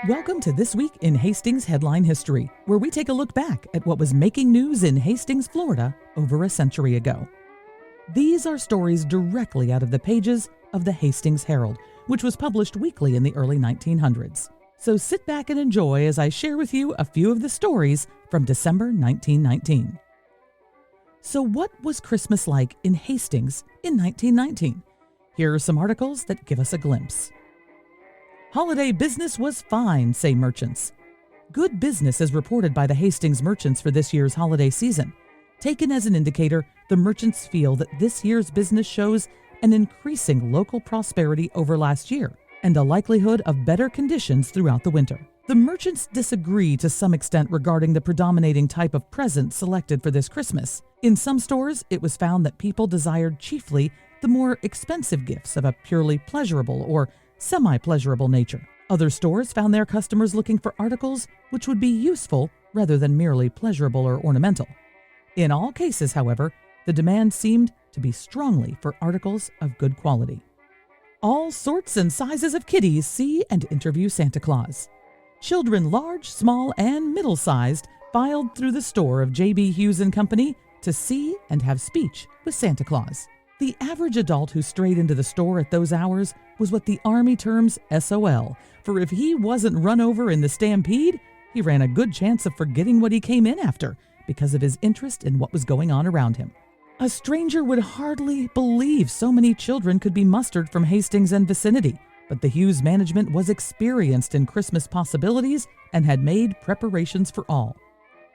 Welcome to This Week in Hastings Headline History, where we take a look back at what was making news in Hastings, Florida over a century ago. These are stories directly out of the pages of the Hastings Herald, which was published weekly in the early 1900s. So sit back and enjoy as I share with you a few of the stories from December 1919. So what was Christmas like in Hastings in 1919? Here are some articles that give us a glimpse. Holiday business was fine, say merchants. Good business is reported by the Hastings merchants for this year's holiday season. Taken as an indicator, the merchants feel that this year's business shows an increasing local prosperity over last year and a likelihood of better conditions throughout the winter. The merchants disagree to some extent regarding the predominating type of present selected for this Christmas. In some stores, it was found that people desired chiefly the more expensive gifts of a purely pleasurable or semi-pleasurable nature. Other stores found their customers looking for articles which would be useful rather than merely pleasurable or ornamental. In all cases, however, the demand seemed to be strongly for articles of good quality. All sorts and sizes of kiddies see and interview Santa Claus. Children large, small, and middle-sized filed through the store of J.B. Hughes & Company to see and have speech with Santa Claus. The average adult who strayed into the store at those hours was what the Army terms SOL, for if he wasn't run over in the stampede, he ran a good chance of forgetting what he came in after because of his interest in what was going on around him. A stranger would hardly believe so many children could be mustered from Hastings and vicinity, but the Hughes management was experienced in Christmas possibilities and had made preparations for all.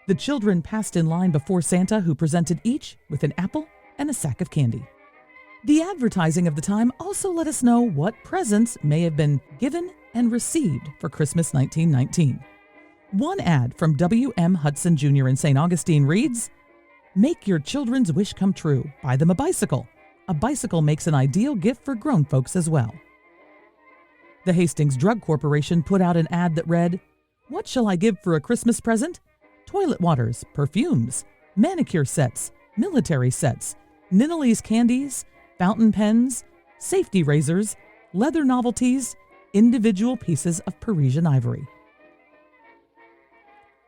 The children passed in line before Santa, who presented each with an apple and a sack of candy. The advertising of the time also let us know what presents may have been given and received for Christmas 1919. One ad from W.M. Hudson Jr. in St. Augustine reads, "Make your children's wish come true. Buy them a bicycle. A bicycle makes an ideal gift for grown folks as well." The Hastings Drug Corporation put out an ad that read, "What shall I give for a Christmas present? Toilet waters, perfumes, manicure sets, military sets, Ninelli's candies, fountain pens, safety razors, leather novelties, individual pieces of Parisian ivory."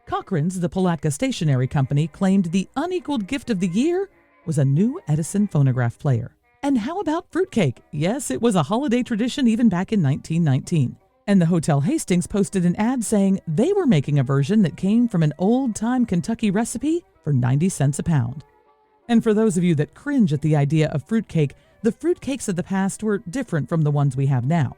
Cochran's, the Palatka Stationery Company, claimed the unequaled gift of the year was a new Edison phonograph player. And how about fruitcake? Yes, it was a holiday tradition even back in 1919. And the Hotel Hastings posted an ad saying they were making a version that came from an old-time Kentucky recipe for 90 cents a pound. And for those of you that cringe at the idea of fruitcake, the fruitcakes of the past were different from the ones we have now.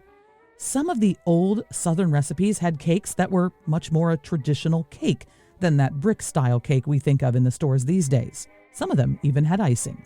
Some of the old Southern recipes had cakes that were much more a traditional cake than that brick-style cake we think of in the stores these days. Some of them even had icing.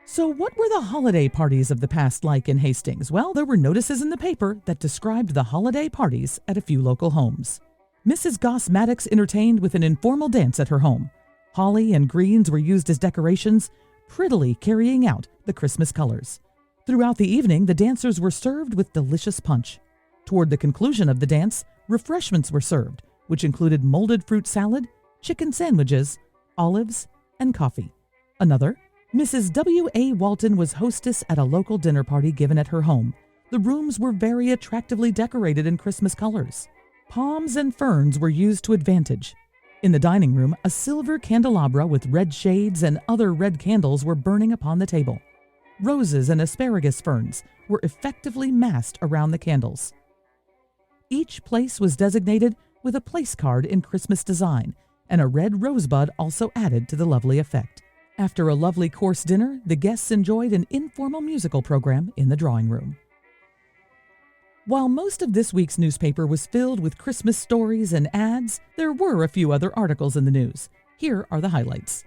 So what were the holiday parties of the past like in Hastings? Well, there were notices in the paper that described the holiday parties at a few local homes. Mrs. Goss Maddox entertained with an informal dance at her home. Holly and greens were used as decorations, prettily carrying out the Christmas colors. Throughout the evening, the dancers were served with delicious punch. Toward the conclusion of the dance, refreshments were served, which included molded fruit salad, chicken sandwiches, olives, and coffee. Another, Mrs. W.A. Walton was hostess at a local dinner party given at her home. The rooms were very attractively decorated in Christmas colors. Palms and ferns were used to advantage. In the dining room, a silver candelabra with red shades and other red candles were burning upon the table. Roses and asparagus ferns were effectively massed around the candles. Each place was designated with a place card in Christmas design, and a red rosebud also added to the lovely effect. After a lovely course dinner, the guests enjoyed an informal musical program in the drawing room. While most of this week's newspaper was filled with Christmas stories and ads, there were a few other articles in the news. Here are the highlights.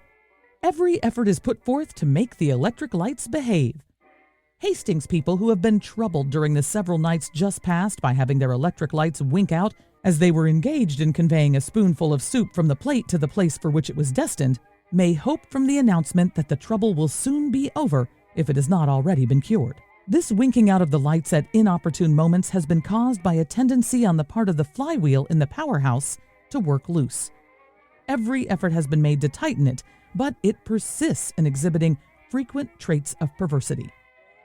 Every effort is put forth to make the electric lights behave. Hastings people who have been troubled during the several nights just past by having their electric lights wink out as they were engaged in conveying a spoonful of soup from the plate to the place for which it was destined, may hope from the announcement that the trouble will soon be over if it has not already been cured. This winking out of the lights at inopportune moments has been caused by a tendency on the part of the flywheel in the powerhouse to work loose. Every effort has been made to tighten it, but it persists in exhibiting frequent traits of perversity.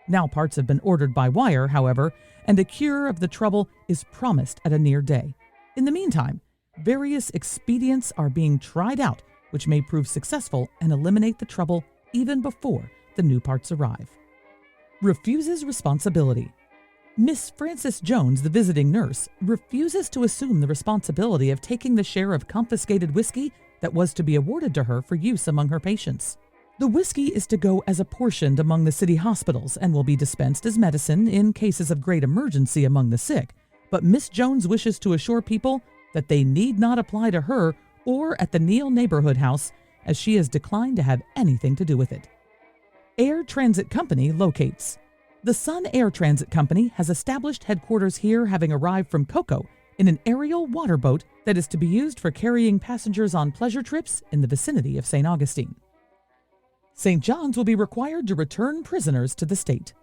Now parts have been ordered by wire, however, and a cure of the trouble is promised at a near day. In the meantime, various expedients are being tried out which may prove successful and eliminate the trouble even before the new parts arrive. Refuses responsibility. Miss Frances Jones, the visiting nurse, refuses to assume the responsibility of taking the share of confiscated whiskey that was to be awarded to her for use among her patients. The whiskey is to go as apportioned among the city hospitals and will be dispensed as medicine in cases of great emergency among the sick, but Miss Jones wishes to assure people that they need not apply to her or at the Neal Neighborhood House, as she has declined to have anything to do with it. Air Transit Company locates. The Sun Air Transit Company has established headquarters here, having arrived from Cocoa in an aerial water boat that is to be used for carrying passengers on pleasure trips in the vicinity of St. Augustine. St. John's will be required to return prisoners to the state.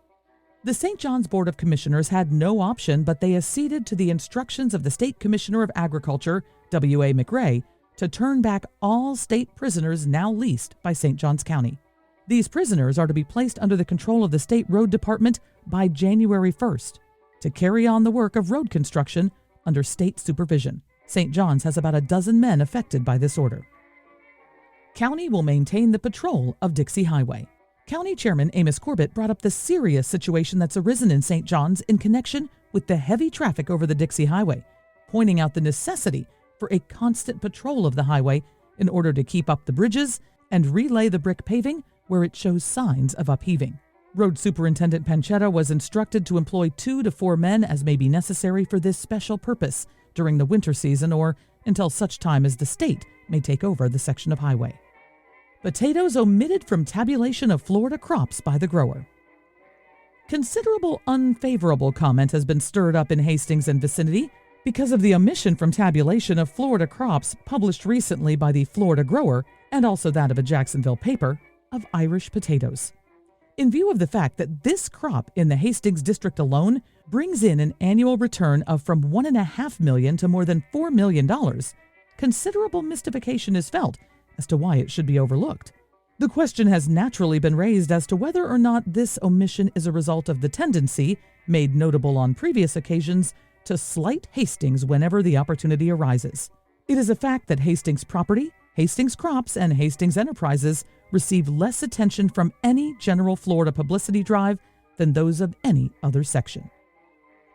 The St. John's Board of Commissioners had no option, but they acceded to the instructions of the State Commissioner of Agriculture, W.A. McRae, to turn back all state prisoners now leased by St. Johns County. These prisoners are to be placed under the control of the State Road Department by January 1st to carry on the work of road construction under state supervision. St. John's has about a dozen men affected by this order. County will maintain the patrol of Dixie Highway. County Chairman Amos Corbett brought up the serious situation that's arisen in St. John's in connection with the heavy traffic over the Dixie Highway, pointing out the necessity for a constant patrol of the highway in order to keep up the bridges and relay the brick paving where it shows signs of upheaving. Road Superintendent Panchetta was instructed to employ 2 to 4 men as may be necessary for this special purpose during the winter season or until such time as the state may take over the section of highway. Potatoes omitted from tabulation of Florida crops by the grower. Considerable unfavorable comment has been stirred up in Hastings and vicinity because of the omission from tabulation of Florida crops published recently by the Florida grower, and also that of a Jacksonville paper, of Irish potatoes. In view of the fact that this crop in the Hastings district alone brings in an annual return of from $1.5 million to more than $4 million, considerable mystification is felt as to why it should be overlooked. The question has naturally been raised as to whether or not this omission is a result of the tendency, made notable on previous occasions, to slight Hastings whenever the opportunity arises. It is a fact that Hastings property, Hastings crops, and Hastings enterprises receive less attention from any general Florida publicity drive than those of any other section.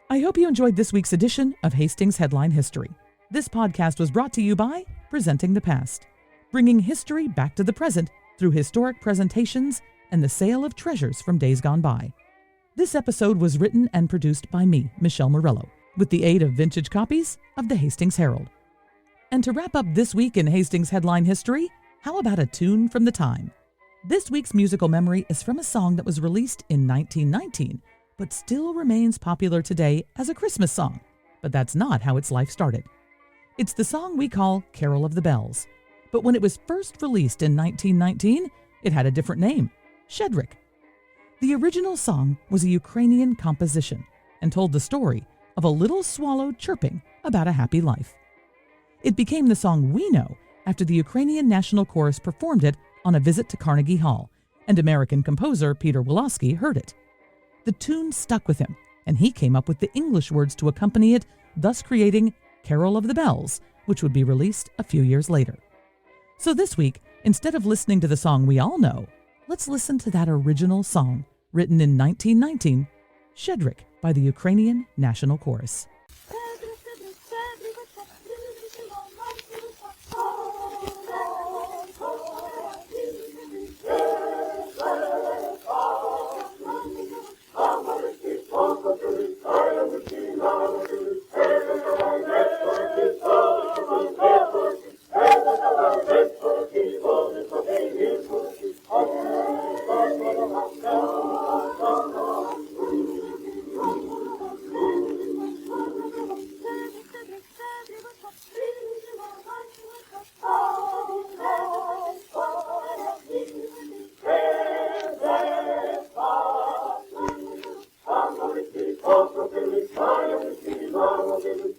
I hope you enjoyed this week's edition of Hastings Headline History. This podcast was brought to you by Presenting the Past, bringing history back to the present through historic presentations and the sale of treasures from days gone by. This episode was written and produced by me, Michelle Murillo, with the aid of vintage copies of the Hastings Herald. And to wrap up this week in Hastings Headline History, how about a tune from the time? This week's musical memory is from a song that was released in 1919, but still remains popular today as a Christmas song. But that's not how its life started. It's the song we call Carol of the Bells. But when it was first released in 1919, it had a different name, Shedrick. The original song was a Ukrainian composition and told the story of a little swallow chirping about a happy life. It became the song we know after the Ukrainian National Chorus performed it on a visit to Carnegie Hall, and American composer Peter Wolofsky heard it. The tune stuck with him, and he came up with the English words to accompany it, thus creating Carol of the Bells, which would be released a few years later. So this week, instead of listening to the song we all know, let's listen to that original song, written in 1919, Shedrick by the Ukrainian National Chorus. Oh,